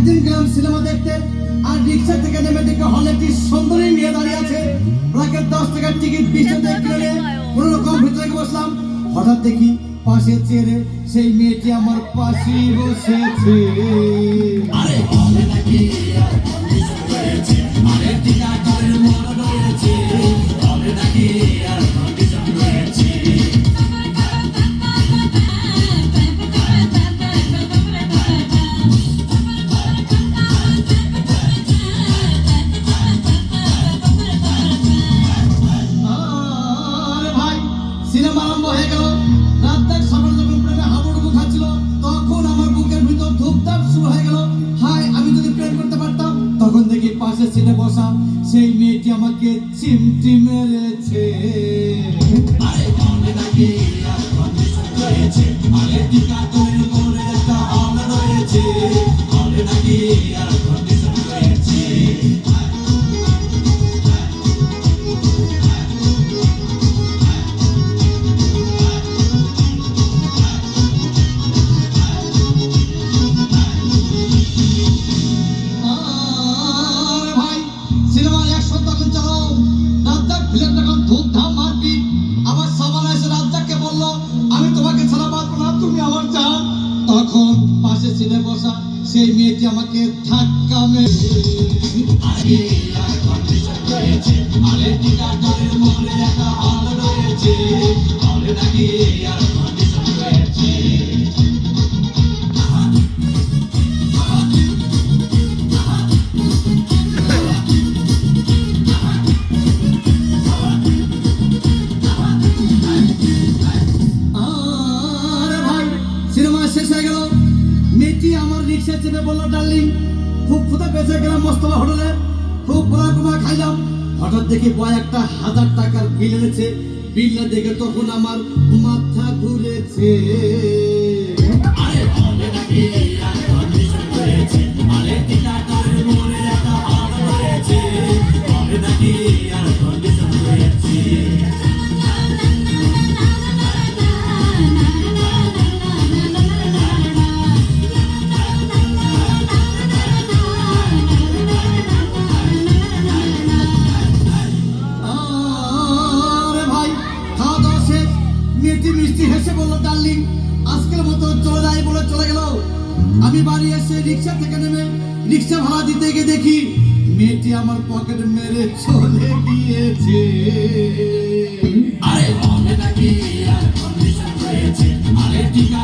একদিন গেলাম সিনেমা দেখতে, আর রিক্সা থেকে নেমে দেখে হলে একটি সুন্দরী মেয়ে দাঁড়িয়ে আছে। প্রাকের 10 টাকার টিকিট 20 টাকা কিনে কোন রকম ভিতরে বসলাম। হঠাৎ দেখি পাশে চেয়ারে সেই মেয়েটি আমার পাশেই বসেছে। আরে হলে নাকি আর কন্ডিশন রয়েছে, আরে টিকাটার মনে রয়েছে, হলে নাকি আর কন্ডিশন রয়েছে। সিনেমা আরম্ভ হয়ে গেল। রাত দেখ সবার যখন প্রেমে হাবুডুবু খাচ্ছিল, তখন আমার বুকের ভিতর ধুপধাপ শুরু হয়ে গেল। হাই, আমি যদি প্রেম করতে পারতাম। তখন দেখি পাশে সিটে বসা সেই মেয়েটি আমাকে চিমটি মেরেছে। আরে মনে নাকি আর কন্ডিশন রয়েছে, আরে টিকা তৈরি করে একটা হল রয়েছে, মনে নাকি আর কন্ডিশন রয়েছে। তখন পাশে সিটে বসা সেই মেয়েটি আমাকে ধাক্কা মেরে আগে আর কন্ডিশন রয়েছে, আরে টিকাটার মনে একটা হল রয়েছে, হলে নাকি আর কন্ডিশন রয়েছে। শেষ হয়ে গেল। মেয়েটি আমার রিক্সা চেপে বললো, ডার্লিং, খুব ক্ষুধা পেয়েছে, গেলাম মোস্তফা হোটেলে, খুব পোড়া খাইলাম। হঠাৎ দেখি বয় একটা 1000 টাকার বিল এনেছে। বিলটা দেখে তখন আমার মাথা ঘুরেছে। আরে হলে নাকি আর কন্ডিশন রয়েছে, আরে টিকাটার মনে একটা হল রয়েছে, হলে নাকি আর কন্ডিশন রয়েছে। মিষ্টি হেসে বললো, ডার্লিং, আজকের মতো চলে যাই বলে চলে গেল। আমি বাড়ি এসে রিক্সা থেকে নেমে রিক্সা ভাড়া দিতে গিয়ে দেখি মেয়েটি আমার পকেট মেরে চলে গিয়েছে। আরে হলে নাকি আর কন্ডিশন রয়েছে, আরে টিকা